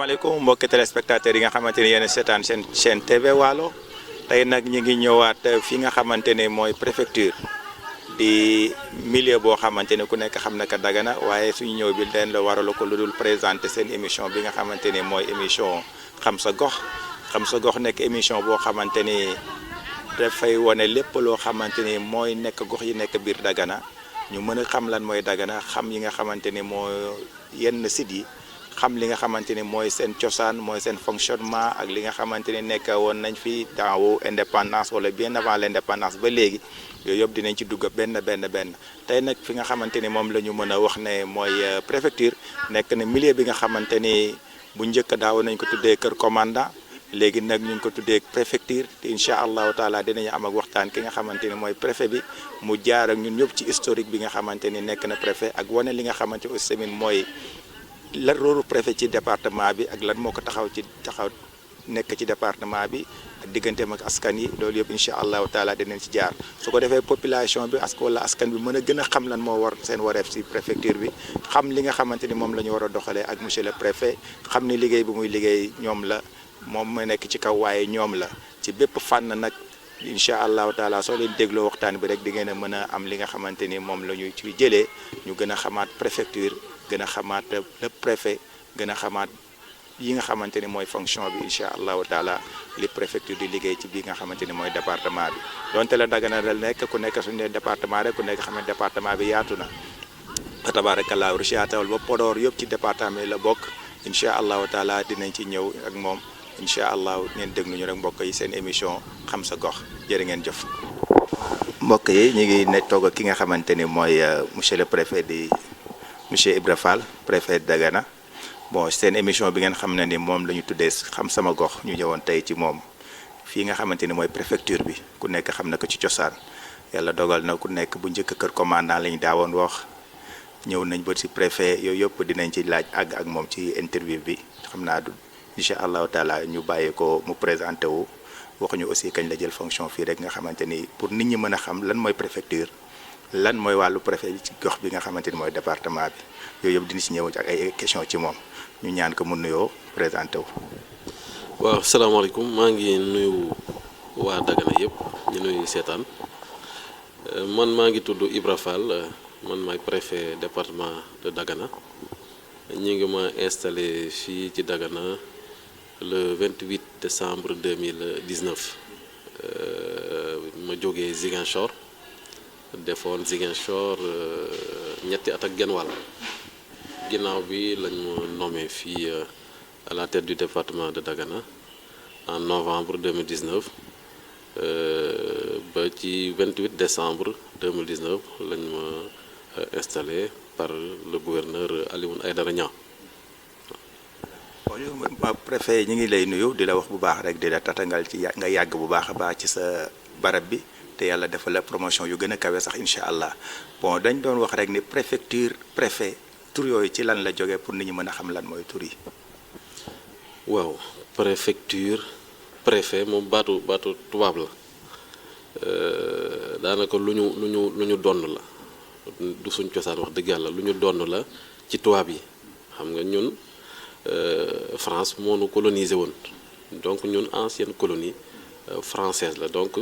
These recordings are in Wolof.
asalaamaaleykum mbokki téléspectateurs yi nga xamante ni yéen a seetaan seen chaîne TV Waalo tey nag ñi ngi ñëwaat fi nga xamante ne mooy préfecture di milieu boo xamante ne ku nekk xam na ka Dagana waaye suñu ñëw bi leen la warala ko lu dul présenter seen émission bi nga xamante ne mooy émission xam sa gox nekk émission boo xamante ni dafay wane lépp loo xamante ni mooy nekk gox yi nekk biir Dagana ñu mën a xam lan mooy Dagana xam yi nga xamante ni moo yenn sites yi xam li nga xamante ni mooy seen cosaan mooy seen fonctionnement ak li nga xamante ni nekk woon nañ fi temps wu indépendance wala bien avant l'indépendance ba léegi yooyu yëpp dinañ ci dugg benn tey nag fi nga xamante ni moom la ñu mën a wax ne mooy préfecture nekk na milieu bi nga xamante ni bu njëkk daaw nañ ko tuddee kër commandant léegi nag ñu ngi ko tuddee préfecture te incha allahu taala dinañu am ak waxtaan ki nga xamante ni mooy préfet bi mu jaar ak ñun ñëpp ci historique bi nga xamante ni nekk na préfet ak wane li nga xamante aussi tamit mooy la rôle préfet ci département bi ak lan moo ko taxaw nekk ci département bi ak digganteem ak askan yi loolu yëpp incha allahu taala dinañ ci jaar su ko defee population bi wala askan bi mën a gën a xam lan moo war seen wareef ci préfecture bi xam li nga xamante ni moom la ñu war a doxalee ak monsieur le préfet xam ni liggéey bi muy liggéey ñoom la moom mooy nekk ci kaw waaye ñoom la ci bépp fànn nag incha allahu taala soo leen dégloo waxtaan bi rek di ngeen a mën a am li nga xamante ni moom la ñu ci jëlee ñu gën a xamaat préfecture gën a xamaat le préfet gën a xamaat yi nga xamante ni mooy fonction bi incha allahu taala li préfecture di liggéey ci bii nga xamante ni mooy département bi donte la Dagana la nekk ku nekk suñu département rek ku nekk xam ne département bi yaatu na fa tabarakallahu Richard-Toll ba Podor yëpp ci département yi la bokk incha allahu taala dinañ ci ñëw ak moom incha allah ngeen déglu ñu rek mbokk yi seen émission xam sa gox jërë ngeen jëf. mbokk yi ñu ngi ne toog ak ki nga xamante ni mooy monsieur le préfet di monsieur Ibra Fall préfet Dagana bon seen émission bi ngeen xam ne ni moom la ñu tuddee xam sama gox ñu ñëwoon tey ci moom fii nga xamante ni mooy préfecture bi ku nekk xam na ko ci cosaan yàlla dogal na ku nekk bu njëkk kër commandant la ñu daawoon wax ñëw nañ ba ci préfet yooyu yëpp dinañ ci laaj ak moom ci interview bi xam naa du incha allahu taala ñu bàyyi ko mu présenté wu waxuñu aussi kañ la jël fonction fii rek nga xamante ni pour nit ñi mën a xam lan mooy préfecture lan mooy wàllu préfet ci gox bi nga xamante ni mooy département bi yooyu yëpp dina si ñëw ak ay question ci moom ñu ñaan ko mu nuyoo présenté wu. waaw salaamaaleykum maa ngi nuyu waa Dagana yëpp ñu nuyu seetaan man maa ngi tudd Ibra Fall man maay préfet département de Dagana ñu ngi ma installé fii ci Dagana le 28 décembre 2019 ma jógee Ziguinchor defoon Ziguinchor ñetti at ak genn wàll ginnaaw bi lañ ma nommé fii à la tête du département de Dagana en novembre 2019 ba ci 28 décembre 2019 lañ ma installé par le gouverneur Alioune Aïdara Niang. waaw préfet ñu ngi lay nuyu di la wax bu baax rek di la tatangal ci nga yàgg bu baax a baax ci sa barab bi te yàlla defal la promotion yu gën a kawe sax incha allah bon dañ doon wax rek ni préfecture préfet tur yooyu ci lan la jógee pour nit ñi mën a xam lan mooy tur yi. waaw préfecture préfet moom baatu tubaab la daanaka lu ñu donn la du suñ cosaan wax dëgg yàlla lu ñu donn la ci tubaab yi xam nga ñun. France moo nu colonisé woon donc ñun ancienne colonie française la donc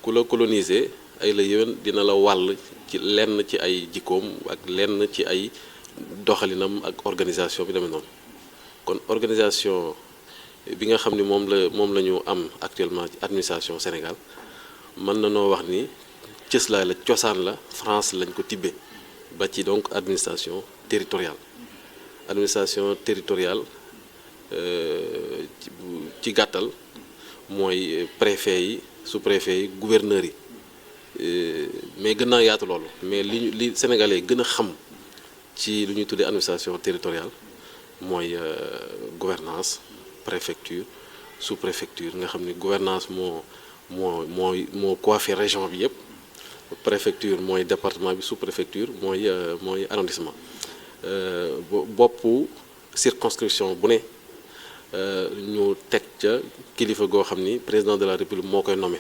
ku la colonisé ay la yéwén dina la wàll ci lenn ci ay jikkoom ak lenn ci ay doxalinam ak organisation bi demee noonu kon organisation bi nga xam ni moom la ñu am actuellement ci administration Sénégal mën na noo wax ni cëslaay la cosaan la France lañ ko tibbee ba ci donc administration territoriale ci gàttal mooy préfet yi sous-préfet yi gouverneurs yi mais gën naa yaatu loolu mais li sénégalais gën a xam ci lu ñuy tuddee administration territoriale mooy gouvernance préfecture sous-préfecture nga xam ni gouvernance moo coiffé région bi yëpp préfecture mooy département bi sous-préfecture mooy arrondissement boppu circonscription bu ne ñu teg ca kilifa goo xam ni président de la république moo koy nommé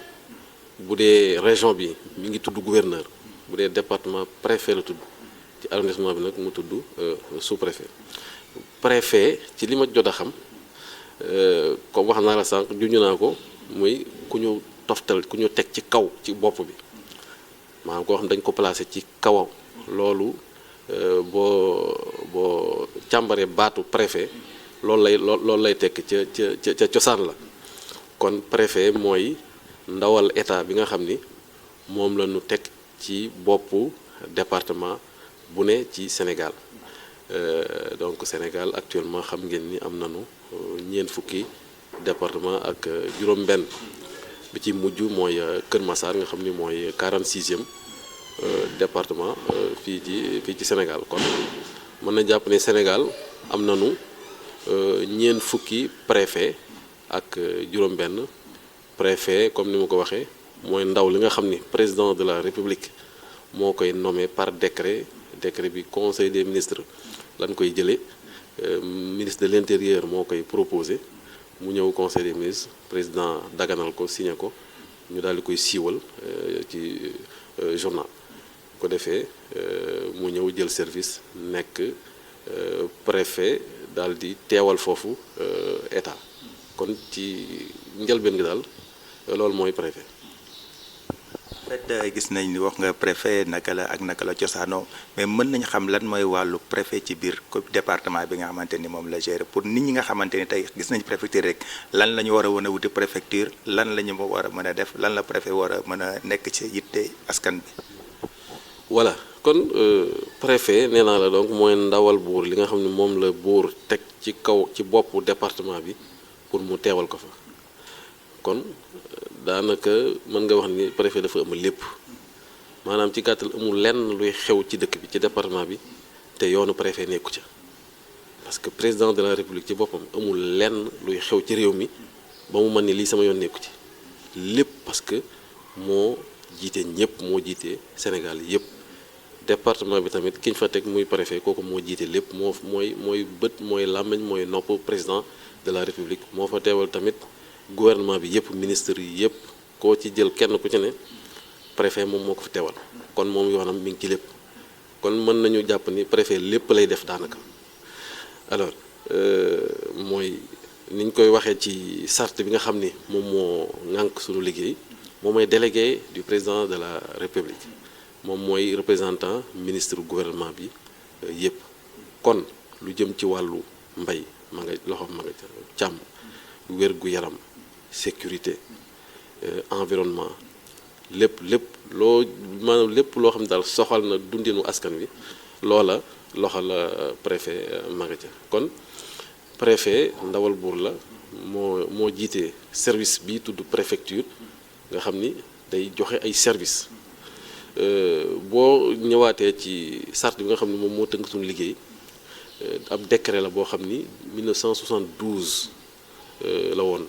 bu dee région bi mi ngi tudd gouverneur bu dee département préfet la tudd ci arrondissement bi nag mu tudd sous-préfet préfet ci li ma jot a xam comme wax naa la sànq juñu naa ko muy ku ñu toftal ku ñu teg ci kaw ci bopp bi maanaam koo xam dañ ko placé ci kawam loolu boo càmbaree baatu préfet loolu lay tekk ca cosaan la kon préfet mooy ndawal état bi nga xam ni moom la ñu teg ci boppu département bu ne ci Sénégal donc Sénégal actuellement xam ngeen ni am nañu ñeent fukki département ak juróom-benn bi ci mujj mooy Kër Massar nga xam ni mooy 46e département fii ci Sénégal kon mën na jàpp ne Sénégal am nañu ñeent fukki préfet ak juróom-benn préfet comme ni ma ko waxee mooy ndaw li nga xam ni président de la République moo koy nommé par décret bi conseil des ministres lañ koy jëlee ministre de l'intérieur moo koy proposé mu ñëw conseil des ministres président daganal ko signé ko ñu daal di koy siiwal ci journal ko defee mu ñëw jël service nekk préfet daal di teewal foofu état kon ci njëlbeen gi daal loolu mooy préfet. en fait gis nañ ni wax nga préfet naka la cosaanoo mais mën nañ xam lan mooy wàllu préfet ci biir département bi nga xamante ni moom la gérer pour nit ñi nga xamante ni tey gis nañ préfecture rek lan la ñu war a mën a wuti préfecture lan la ñu war a mën a def lan la préfet war a mën a nekk ci yitte askan bi. voilà kon préfet nee naa la donc mooy ndawal buur li nga xam ne moom la buur teg ci kaw ci boppu département bi pour mu teewal ko fa kon daanaka mën nga wax ni préfet dafa ëmb lépp maanaam ci gàttal amul lenn luy xew ci dëkk bi ci département bi te yoonu préfet nekku ca parce que président de la république ci boppam amul lenn luy xew ci réew mi ba mu mën ni lii sama yoon nekku ci lépp parce que moo jiite ñëpp moo jiite Sénégal yëpp département bi tamit ki ñu fa teg muy préfet kooku moo jiite lépp mooy bët mooy làmmiñ mooy nopp président de la république moo fa teewal tamit gouvernement bi yëpp ministre yi yëpp koo ci jël kenn ku ci ne préfet moom moo ko fi teewal kon moom yoonam mi ngi ci lépp kon mën nañu jàpp ni préfet lépp lay def daanaka alors mooy ni ñu koy waxee ci charte bi nga xam ni moom moo ŋànk suñu liggéey moom mooy délégué du président de la république moom mooy représentant ministre gouvernement bi yëpp kon lu jëm ci wàllu mbay ma nga loxo ma nga càmm wér-gu-yaram sécurité environnement lépp maanaam lépp loo xam ne daal soxal na dundinu askan wi loola loxo la préfet ma nga ca kon préfet ndawal buur la moo jiite service bi tudd préfecture nga xam ni day joxe ay service boo ñëwaatee ci charte bi nga xam ne moom moo tënk suñu liggéey ab décret la boo xam ni 1972 la woon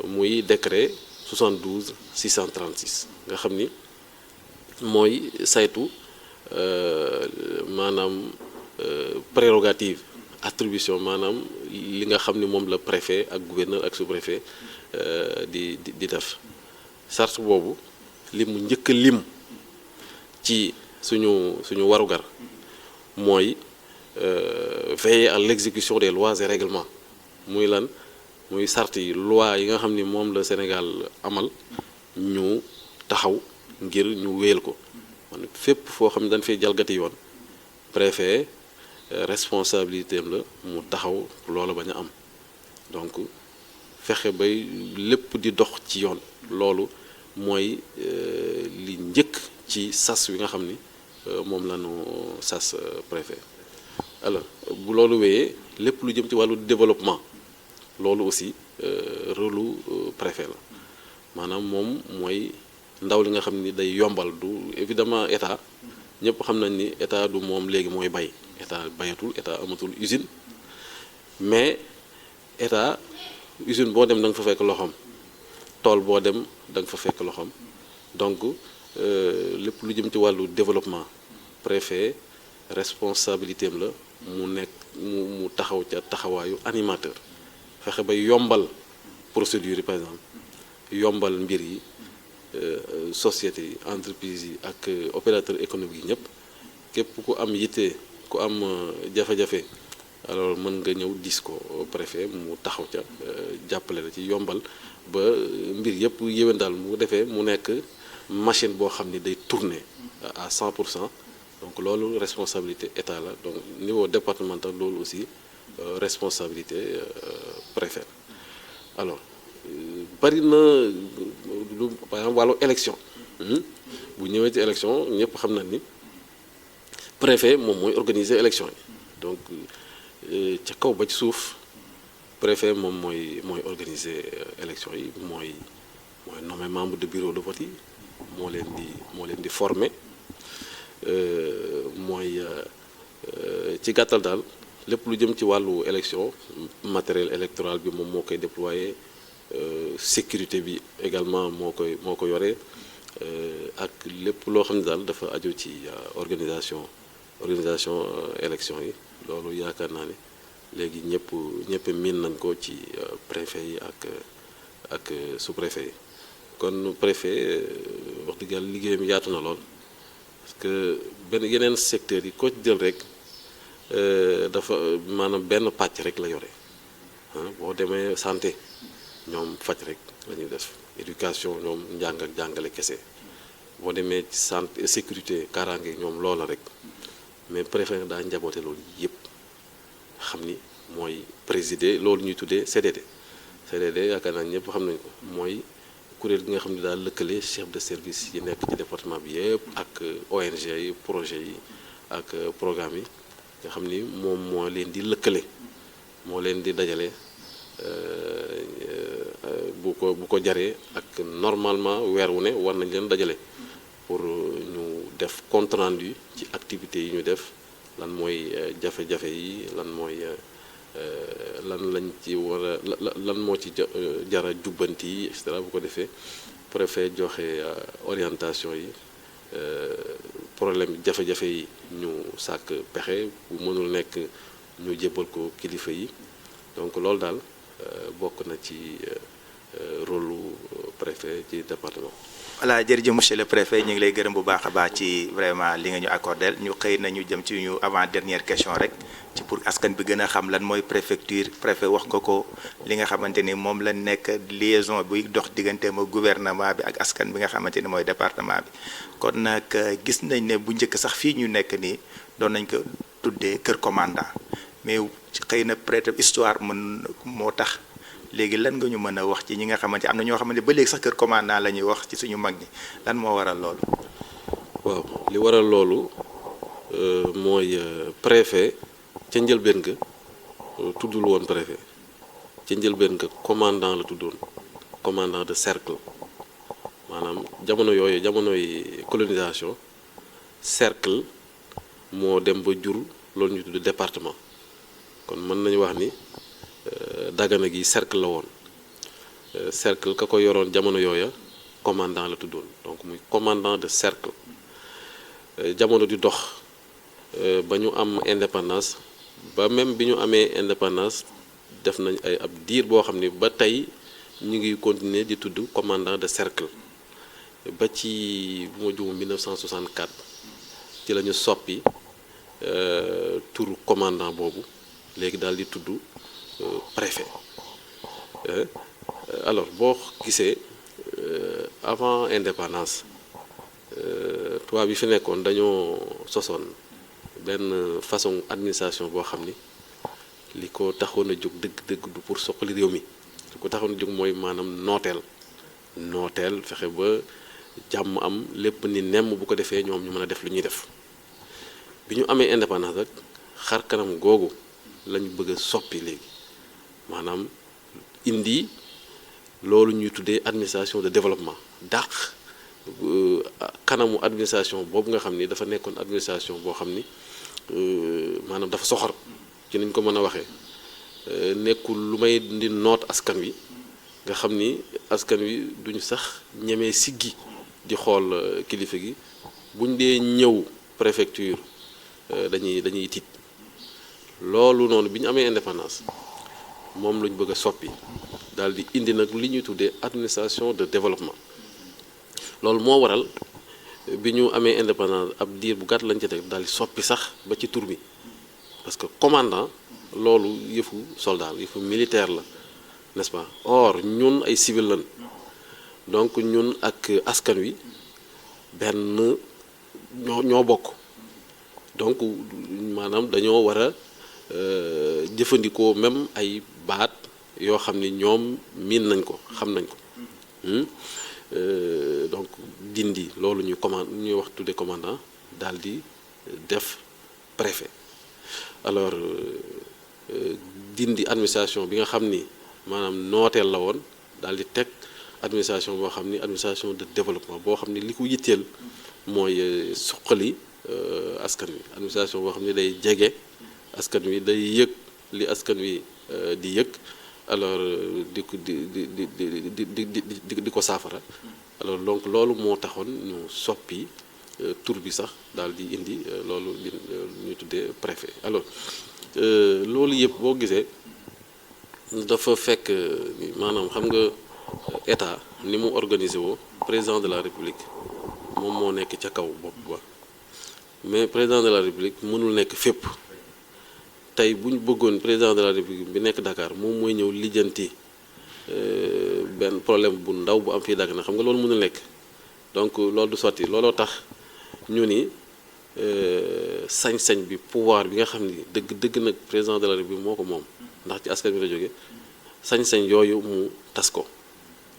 muy décret 72 636 nga xam ni mooy saytu maanaam prérogative attribution maanaam li nga xam ni moom la préfet ak gouverneur ak sous-préfet di def charte boobu li mu njëkk a lim ci suñu warugar mooy veiller à l'exécution des lois et règlements muy lan muy charte yi loi yi nga xam ni moom la Sénégal amal ñu taxaw ngir ñu wéyal ko man fépp foo xam ne dañ fay jalgati yoon préfet responsabilité am la mu taxaw loola bañ a am donc fexe bay lépp di dox ci yoon loolu mooy li njëkk ci sas wi nga xam ni moom la ñu sas préfet alors bu loolu wéyee lépp lu jëm ci wàllu développement loolu aussi rôlu préfet la maanaam moom mooy ndaw li nga xam ni day yombal du évidemment état ñëpp xam nañ ni état du moom léegi mooy bay état bayatul état amatul usine mais état usine boo dem da nga fa fekk loxoom tool boo dem da nga fa fekk loxoom donc lépp lu jëm ci wàllu développement préfet responsabilité am la mu nekk mu taxaw ca taxawaayu animateur fexe ba yombal procédure yi par exemple yombal mbir yi société yi entreprise yi ak opérateur économique yi ñëpp képp ku am yitte ku am jafe-jafe alors mën nga ñëw dis ko préfet mu taxaw ca jàppale la ci yombal ba mbir yëpp yéwén daal mu defee mu nekk machine boo xam ni day tourner à 100%. donc loolu responsabilité état la donc niveau départemental loolu aussi responsabilité préfet. alors bari na lu par exemple wàllu élection bu ñëwee ci élection ñëpp xam na ni préfet moom mooy organiser élection yi donc ca kaw ba ci suuf préfet moom mooy organiser élection yi mooy nommer membre de bureau de vote yi moo leen di former mooy ci gàttal daal lépp lu jëm ci wàllu élection matériel électoral bi moom moo koy déployer sécurité bi également moo ko yore ak lépp loo xam ne daal dafa aju ci organisation élection yi loolu yaakaar naa ne léegi ñëpp miin nañ ko ci préfet yi ak sous-préfet yi kon préfet wax dëgg yàlla liggéeyam yaatu na lool parce que yeneen secteurs yi ko jël rek dafa maanaam benn pàcc rek la yore boo demee santé ñoom faj rek la ñuy def éducation ñoom njàng ak jàngale kese boo demee ci santé sécurité kaaraange ñoom loola rek mais préfet daa njaboote loolu yëpp xam ni mooy présider loolu ñuy tuddee CDD yaakaar naa ñëpp xam nañ ko mooy kuréel gi nga xam ne daal lëkkale chef de service yi nekk ci département bi yëpp ak ONG yi projet yi ak programme yi nga xam ni moom moo leen di lëkkale moo leen di dajale bu ko jaree ak normalement weer wu ne war nañ leen dajale pour ñu def compte rendu ci activités yi ñu def lan mooy jafe-jafe yi lan mooy lan lañ ci war a lan moo ci jara jubbanti yi et cetera bu ko defee préfet joxe orientation yi problème jafe-jafe yi ñu sàkk pexe bu mënul nekk ñu jébbal ko kilifa yi donc loolu daal bokk na ci rôle lu préfet ci département. voilà jërëjëf monsieur le préfet ñu ngi lay gërëm bu baax a baax ci vraiment li nga ñu accordé ñu xëy na ñu jëm ci ñu avant dernière question rek ci pour askan bi gën a xam lan mooy préfecture préfet wax nga ko li nga xamante ni moom la nekk liaison buy dox diggante ma gouvernement bi ak askan bi nga xamante ni mooy département bi kon nag gis nañ ne bu njëkk sax fii ñu nekk nii doon nañ ko tuddee kër commandant mais xëy na peut-être histoire moo tax. léegi lan nga ñu mën a wax ci ñi nga xamante am na ñoo xamante ba léegi sax kër commandant la ñuy wax ci suñu mag ñi lan moo waral loolu. waaw li waral loolu mooy préfet ca njëlbeen ga tuddul woon préfet ca njëlbeen ga commandant la tuddoon commandant de cercle maanaam jamonoy colonisation cercle moo dem ba jur loolu ñu tudd département kon mën nañu wax ni. Dagana gi cercle la woon cercle ka ko yoroon jamono yooya commandant la tuddoon donc muy commandant de cercle jamono di dox ba ñu am indépendance ba même bi ñu amee indépendance def nañ ab diir boo xam ni ba tey ñu ngi continuer di tudd commandant de cercle ba ci bu ma juum 1964 ci la ñu soppi turu commandant boobu léegi daal di tudd préfet alors boo gisee avant indépendance tubaab bi fi nekkoon dañoo sosoon benn façon administration boo xam ni li ko taxoon a jóg dëgg-dëgg du pour soqali réew mi li ko taxoon a jóg mooy maanaam nooteel fexe ba jàmm am lépp ni nemm bu ko defee ñoom ñu mën a def lu ñuy def bi ñu amee indépendance rek xar kanam googu lañu bëgg a soppi léegi maanaam indi loolu ñuy tuddee administration de développement dàq kanamu administration boobu nga xam ni dafa nekkoon administration boo xam ni maanaam dafa soxor ci niñ ko mën a waxee nekkul lu may di noot askan wi nga xam ni askan wi duñu sax ñemee siggi di xool kilifa gi buñ dee ñëw préfecture dañuy tiit loolu noonu bi ñu amee indépendance moom lañu bëgg a soppi daal di indi nag li ñuy tuddee administration de développement loolu moo waral bi ñu amee indépendance ab diir bu gàtt lañ ci teg daal di soppi sax ba ci tur bi parce que commandant loolu yëfu soldat yëfu militaire la, n'est-ce pas? Or ñun ay civil lañ, donc ñun ak askan wi benn ñoo bokk, donc maanaam dañoo war a jëfandikoo même ay baat yoo xam ni ñoom miin nañ ko, xam nañ ko. Donc dindi loolu ñuy wax tudde commandant daal di def préfet. Alors dindi administration bi nga xam ni maanaam nooteel la woon daal di teg administration boo xam ni administration de développement boo xam ni li ko yitteel mooy suqali askan wi, administration boo xam ni day jege askan wi, day yëg li askan wi di yëg, alors di ko di ko saafara. Alors donc loolu moo taxoon ñu soppi tur bi sax daal di indi loolu li ñu tuddee préfet. Alors loolu yëpp boo gisee dafa fekk maanaam xam nga état ni mu organisé woo, président de la république moom moo nekk ca kaw bopp ba, mais président de la république mënul nekk fépp. tey bu ñu bëggoon président de la république bi nekk Dakar moom mooy ñëw lijjanti benn problème bu ndaw bu am fii Dakar na xam nga loolu mënul nekk, donc loolu du sotti. looloo tax ñu ni sañ-sañ bi, pouvoir bi nga xam ni dëgg nag président de la république moo ko moom, ndax ci askan bi la jóge, sañ-sañ yooyu mu tas ko.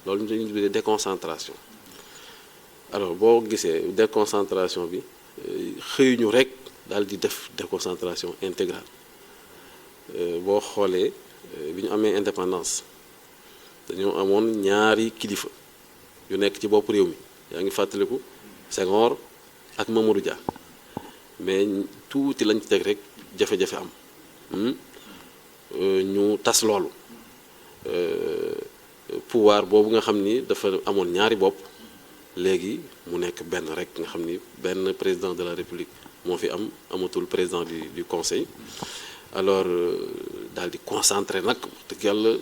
loolu ñu dañuy tuddee déconcentration. alors boo gisee déconcentration bi xëyuñu rek daal di def déconcentration intégrale. boo xoolee bi ñu amee indépendance dañoo amoon ñaari kilifa yu nekk ci bopp réew mi, yaa ngi fàttaliku Senghor ak Mamadou Dia, mais tuuti lañ ci teg rek jafe-jafe am, ñu tas loolu. pouvoir boobu nga xam ni dafa amoon ñaari bopp léegi mu nekk benn rek, nga xam ni benn président de la république moo fi am, amatul président du conseil. Alors daal di concentré nag dëgg yàlla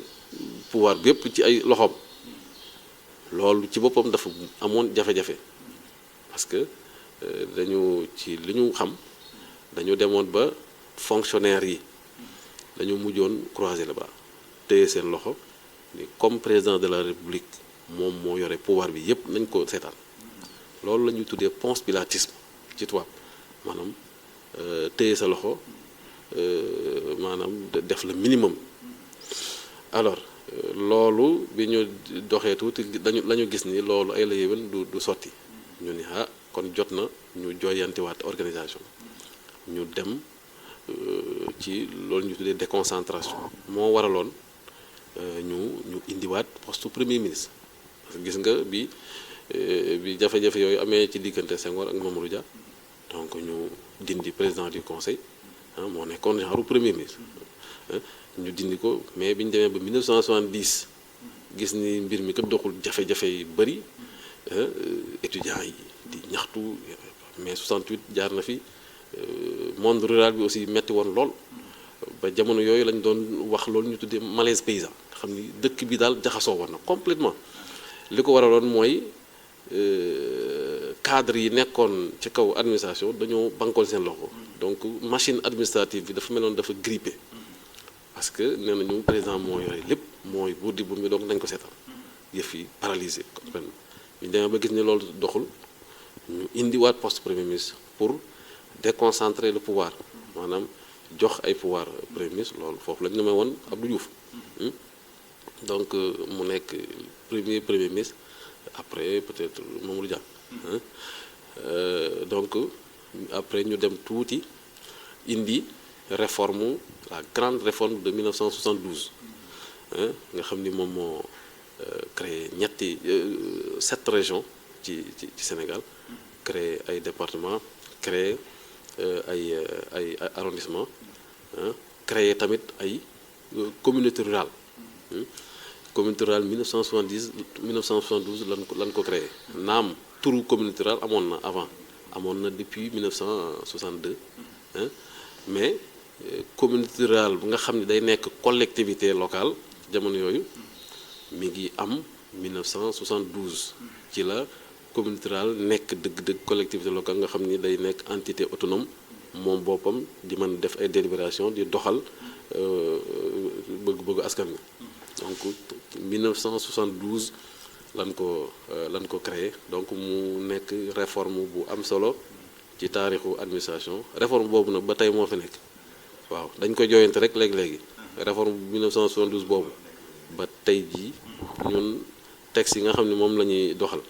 pouvoir bi yëpp ci ay loxoom. loolu ci boppam dafa amoon jafe-jafe parce que dañu ci li ñu xam dañu demoon ba fonctionnaires yi dañu mujjoon croiser le bras, téye seen loxo ni comme président de la république moom moo yore pouvoir bi yëpp nañ ko seetaan. loolu la ñuy tuddee ponce pilatisme ci tubaab, maanaam téye sa loxo, maanaam def le minimum. alors loolu bi ñu doxee tuuti lañu gis ni loolu ay la yéwén du sotti, ñu ni kon jot na ñu jooyantiwaat organisation, ñu dem ci loolu ñu tuddee déconcentration. moo waraloon ñu indiwaat poste premier ministre, parce que gis nga bi jafe-jafe yooyu amee ci diggante Senghor ak Mamadou Dia, donc ñu dindi président du conseil, moo nekkoon genre premier ministre, ñu dindi ko. mais bi ñu demee ba 1970 gis ni mbir mi kat doxul, jafe-jafe yi bëri, étudiants yi di ñaxtu, mais 68 jaar na fi, monde rural bi aussi metti woon lool, ba jamono yooyu lañ doon wax loolu ñu tuddee malaise paysan, xam ni dëkk bi daal jaxasoo woon na complètement. li ko waraloon mooy cadre yi nekkoon ci kaw administration dañoo bankoon seen loxo, donc machine administrative bi dafa meloon dafa grippé, parce que nee nañu président moo yore lépp, mooy buur di buur mi, donc nañ ko seetal, yëf yi paralysé complètement. ñu demee ba gis ni loolu doxul, ñu indiwaat poste premier ministre pour déconcentrer le pouvoir, maanaam jox ay pouvoir premier ministre. loolu foofu la ñu demee woon Abdou Diouf, donc mu nekk premier ministre, après peut-être Mamadou Dia. donc après ñu dem tuuti indi réforme, la grande réforme de 1972, nga xam ni moom moo créé 7 régions ci Sénégal, créé ay départements, créé ay arrondissements, créé tamit ay communauté rurale. communauté rurale 1972 lan ko créé. naam turu communauté rurale amoon na avant, amoon na depuis 1962, mais communauté rurale bu nga xam ne day nekk collectivité locale jamono yooyu mi ngi am 1972 ci la communauté rurale nekk dëgg-dëgg collectivité locale nga xam ni day nekk entité autonome moom boppam di mën def ay délibération di doxal bëgg-bëggu askan wi. Donc 1972 lan ko créé, donc mu nekk réforme bu am solo ci taarixu administration. Réforme boobu nag ba tey moo fi nekk waaw, dañ koy jooyante rek léegi réforme bu 1972 boobu ba tey jii ñun texte yi nga xam ne moom la ñuy doxal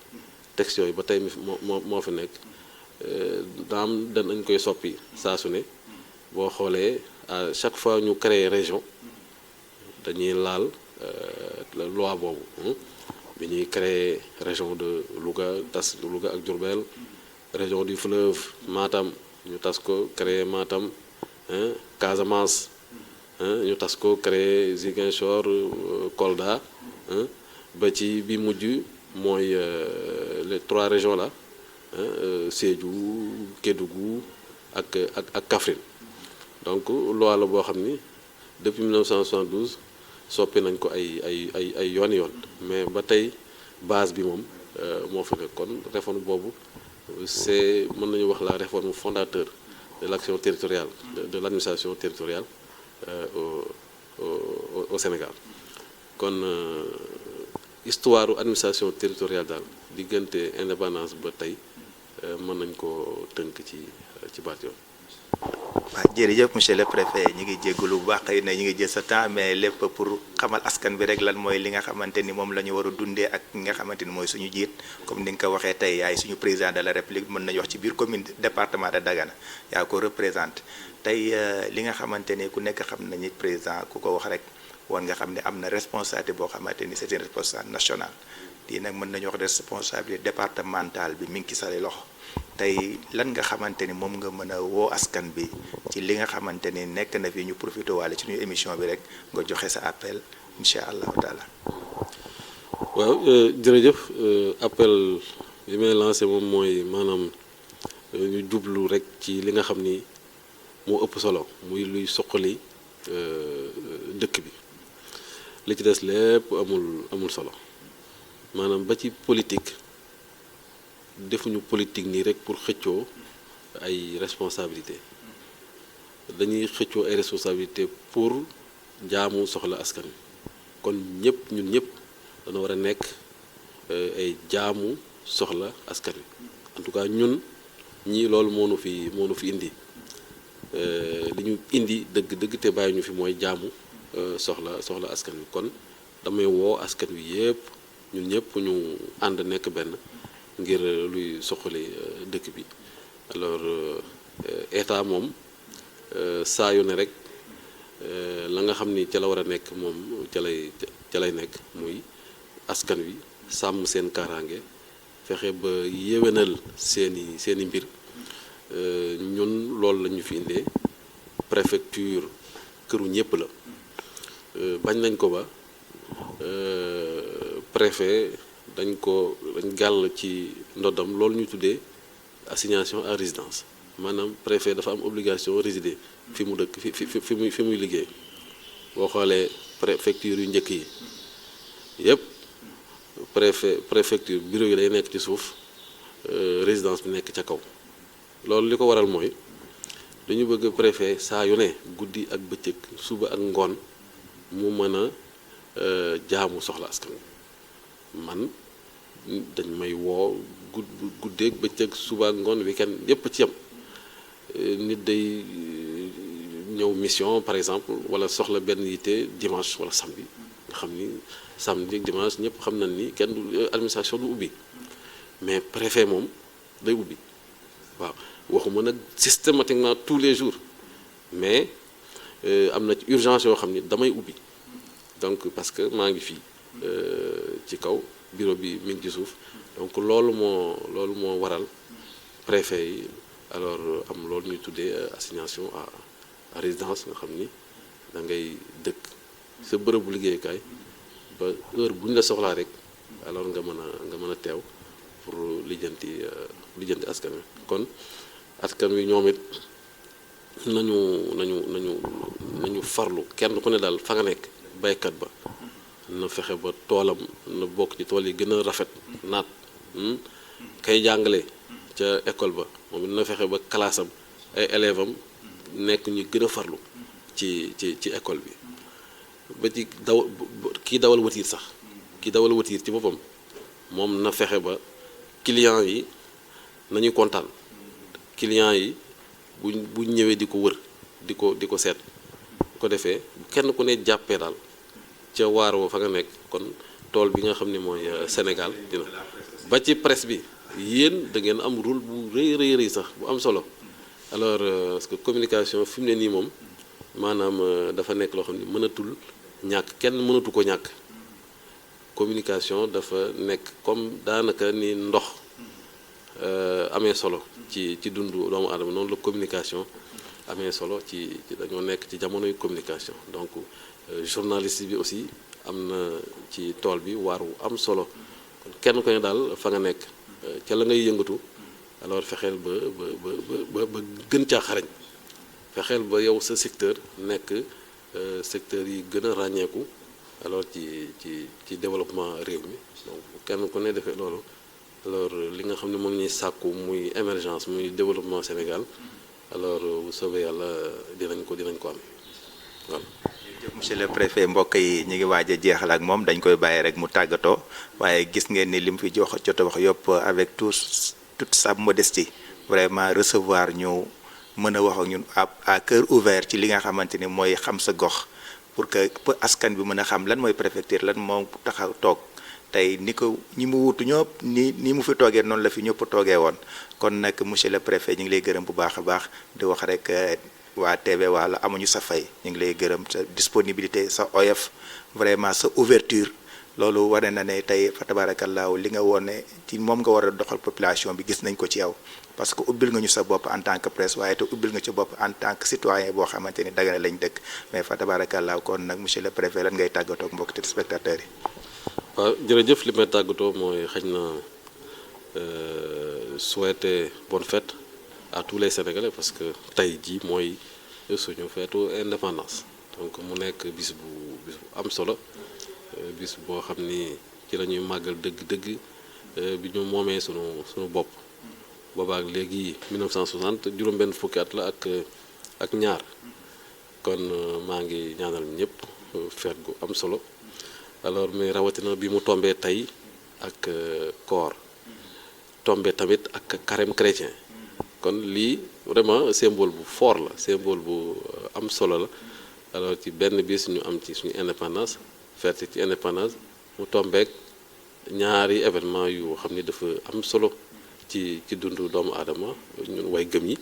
texte yooyu ba tey moo fi nekk. daam dañ koy soppi saa su ne boo xoolee à chaque fois ñu créer région dañuy laal loi boobu. Bi ñuy créer région de Louga, tas Louga ak Diourbel, région du fleuve Matam ñu tas ko créer Matam, Casamance ñu tas ko créer Ziguinchor, Kolda, ba ci bi mujj mooy les 3 régions là, Sédhiou, Kédougou ak Kaffrine. Donc loi la boo xam ni depuis 1972 soppi nañ ko ay yoon mais ba tey base bi moom moo fi nekk. Kon réforme boobu c'est mën nañu wax la réforme fondateur de l'action territoriale de l'administration territoriale au Sénégal. Kon histoire administration territoriale daal diggante indépendance ba tey mën nañ ko tënk ci baat yoon. waaw jërëjëf monsieur le préfet ñu ngi jégalu bu baax xëy na ñu ngi jël sa temps, mais lépp pour xamal askan bi rek lan mooy li nga xamante ni moom la ñu war a dundee ak nga xamante ni mooy suñu jiit. Comme ni nga ko waxee tey yaay suñu président de la république, mën nañu wax ci biir commune département de Dagana yaa ko représente tey. Li nga xamante ni ku nekk xam nañu président ku ko wax rek woon nga xam ne am na responsabilité boo xamante ni c'est une responsabilité nationale. lii nag mën nañu wax responsabilité départementale bi mi ngi ci say loxo. tey lan nga xamante ni moom nga mën a woo askan bi ci li nga xamante ni nekk na fi ñu profité waale ci ñu émission bi rek nga joxe sa appel incha allahu taala. waaw jërëjëf. Appel bi may lancé moom mooy maanaam ñu jublu rek ci li nga xam ni moo ëpp solo muy luy soqali dëkk bi. Li ci des lépp amul solo maanaam ba ci politique. Defuñu politique nii rek pour xëccoo ay responsabilité dañuy xëccoo ay responsabilité pour jaamu soxla askan wi. Kon ñun ñëpp dana war a nekk ay jaamu soxla askan wi. En tout cas ñun ñii loolu moo nu fi indi li ñu indi dëgg te bàyyi ñu fi mooy jaamu soxla askan wi. Kon damay woo askan wi yëpp ñun ñëpp ñu ànd nekk benn ngir luy soxali dëkk bi. Alors état moom saa yu ne rek la nga xam ni ca la war a nekk moom ca lay nekk muy askan wi sàmm seen kaaraange fexe ba yéwénal seeni mbir. Ñun loolu la ñu fi indee. Préfecture këru ñëpp la. Bañ nañ ko ba préfet dañ gàll ci ndoddam loolu ñu tuddee assignation à résidence. Maanaam préfet dafa am obligation résider fi mu dëkk fi muy liggéey. Boo xoolee préfecture yu njëkk yi yëpp préfecture bureau yi day nekk ci suuf, résidence bi nekk ca kaw. Loolu li ko waral mooy dañu bëgg préfet saa yu ne guddi ak bëccëg suba ak ngoon mu mën a jaamu soxla askan man dañ may woo guddeeg bëccëg suba ak ngoon weekend yépp ci yam. Nit day ñëw mission par exemple wala soxla benn yitte dimanche wala samedi nga xam ni samedi ak dimanche ñëpp xam nañ ni kenn du administration du ubbi mais préfet moom day ubbi waaw. Waxuma nag systématiquement tous les jours mais am na ci urgence yoo xam ni damay ubbi donc parce que maa ngi fii ci kaw bureau bi mi ngi ci suuf donc loolu moo waral préfet yi alors am loolu ñuy tuddee assignation à résidence nga xam ni da ngay dëkk sa bërëbu liggéeyukaay ba heure bu ñu la soxlaa rek alors nga mën a teew pour lijjanti askan wi. Kon askan wi ñoom it nañu farlu kenn ku ne daal fa nga nekk baykat ba na fexe ba toolam na bokk ci tool yi gën a rafet naat. Kay jàngale ca école ba moom na fexe ba classe am ay élèves am nekk ñu gën a farlu ci école bi ba ci kii dawal watiir sax kii dawal watiir ci boppam moom na fexe ba client yi nañuy kontaan client yi buñ ñëwee di ko wër di ko seet bu ko defee kenn ku ne jàppee daal ca waar woo fa nga nekk kon tool bi nga xam ne mooy Sénégal dina ba ci presse bi yéen da ngeen am rôle bu rëy sax bu am solo alors parce que communication fi mu ne nii moom maanaam dafa nekk loo xam ne mënatul ñàkk kenn mënatu ko ñàkk communication dafa nekk comme daanaka ni ndox amee solo ci dundu doomu aadama noonu la communication amee solo ci dañoo nekk ci jamonoy communication donc journaliste bi aussi am na ci tool bi waar wu am solo kon kenn ko ne daal fa nga nekk ca la ngay yëngatu alors fexeel ba gën caa xarañ fexeel ba yow sa secteur nekk secteur yi gën a ràññeeku alors ci développement réew mi donc kenn ku ne defee loolu alors li nga xam ne moom ñuy sàkku muy émergence muy développement Sénégal alors bu soobee yàlla dinañ ko am voilà. monsieur le préfet mbokk yi ñu ngi waaj a jeexal ak moom dañ koy bàyyi rek mu tàggatoo waaye gis ngeen ni li mu fi jot a wax yëpp avec toute sa modestie vraiment recevoir ñu mën a wax ak ñun à cœur ouvert ci li nga xamante ni mooy xam sa gox pour que askan bi mën a xam lan mooy préfecture lan moo taxaw toog tey ni ko ñi mu wutu ñëpp ni mu fi toogee noonu la fi ñëpp toogee woon kon nag monsieur le préfet ñu ngi lay gërëm bu baax a baax di wax rek waa TV Waalo amuñu sa fay ñu ngi lay gërëm sa disponibilité sa oyof vraiment sa ouverture loolu wane na ne tey fa tabaarakallaahu li nga woon ne ci moom nga war a doxal population bi gis nañ ko ci yow parce que ubbil nga ñu sa bopp en tant que presse waaye te ubbil nga ci bopp en tant que citoyen boo xamante ni Dagana lañ dëkk mais fa tabaarakallaahu kon nag monsieur le préfet lan ngay tàggatoo ak mbokk téléspectateurs yi. waaw jërëjëf li may tàggatoo mooy xëy na souhaiter bonne fête à tous les Sénégalais parce que tey jii mooy suñu feetu indépendance donc mu nekk bis bu am solo bis boo xam ni ci la ñuy màggal dëgg-dëgg bi ñu moomee sunu bopp boobaak léegi 1960 juróom-benn fukki at la ak ñaar kon maa ngi ñaanal ñëpp feet gu am solo alors mais rawatina bi mu tombee tey ak koor tombé tamit ak carême chrétien kon lii vraiment symbole bu fort la symbole bu am solo la alors ci benn bis ñu am ci suñu indépendance fête ci indépendance mu tombeek ñaari événement yu xam ni dafa am solo ci dundu doomu aadama ñun way gëm yi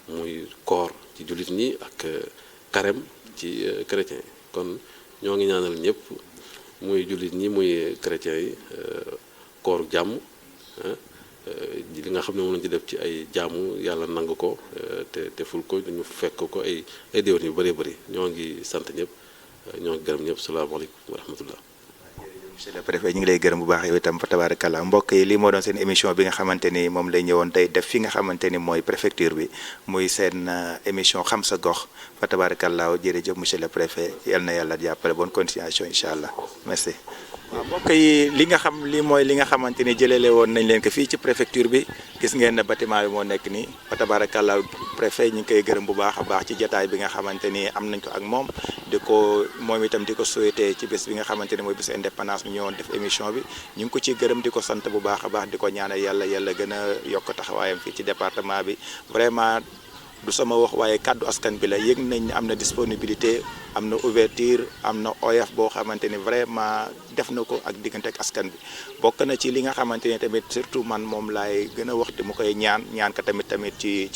muy koor ci jullit ñi ak carême ci chrétien yi kon ñoo ngi ñaanal ñëpp muy jullit ñi muy chrétien yi kooru jàmm li nga xam ne moom lañu ci def ci ay jaamu yàlla nangu ko te ful ko ñu fekk ko ay déwén yu bëree bëri ñoo ngi sant ñëpp ñoo ngi gërëm ñëpp salaamaaleykum wa rahmatullah. monsieur le préfet ñu ngi lay gërëm bu baax yow itam fa tabarakallah mbokk yi lii moo doon seen émission bi nga xamante ni moom lay ñëwoon tey def fi nga xamante ni mooy préfecture bi muy seen émission xam sa gox fa tabarakallah jërëjëf monsieur le préfet yal na yàlla jàppale bonne continuation incha allah merci. waaw mbokk yi li nga xam li mooy li nga xamante ni jëlele woon nañ leen ko fii ci préfecture bi gis ngeen ne bâtiment bi moo nekk nii fa tabarakallah préfet ñu ngi koy gërëm bu baax a baax ci jataay bi nga xamante ni am nañ ko ak moom di ko moom itam di ko souhaité ci bés bi nga xamante ni mooy bés indépendance bi ñëwoon def émission bi ñu ngi ko ciy gërëm di ko sant bu baax a baax di ko ñaanal yàlla gën a yokk taxawaayam fii ci département bi vraiment du sama wax waaye kàddu askan bi la yëg nañ ne am na disponibilité am na ouverture am na oyof boo xamante ni vraiment def na ko ak diggante ak askan bi bokk na ci li nga xamante ni tamit surtout man moom laay gën a wax te mu koy ñaan ko tamit ci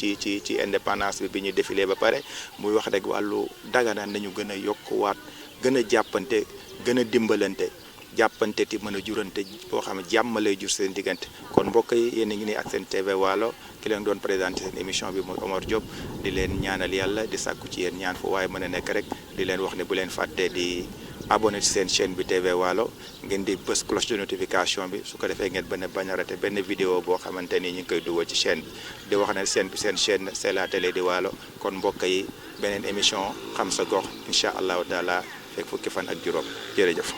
indépendance bi ñuy défilé ba pare muy wax rek wàllu Dagana nañu gën a yokkuwaat gën a jàppante gën a dimbalante jàppante ti mën a jurante boo xam ne jàmm lay jur seen diggante kon mbokk yi yéen a ngi nii ak seen TV Waalo ki leen doon présenté seen émission bi mooy Omar Diop di leen ñaanal yàlla di sàkku ci yéen ñaan fu waaye mën a nekk rek di leen wax ne bu leen fàttee di abonné ci seen chaîne bi TV Waalo ngeen di bës cloche de notification bi su ko defee ngeen bañ a raté benn vidéo boo xamante ni ñu ngi koy dugal ci chaîne bi di wax ne seen chaîne c'est la télé di Waalo kon mbokk yi beneen émission xam sa gox incha allahu taala fekk fukki fan ak juróom jërëjëf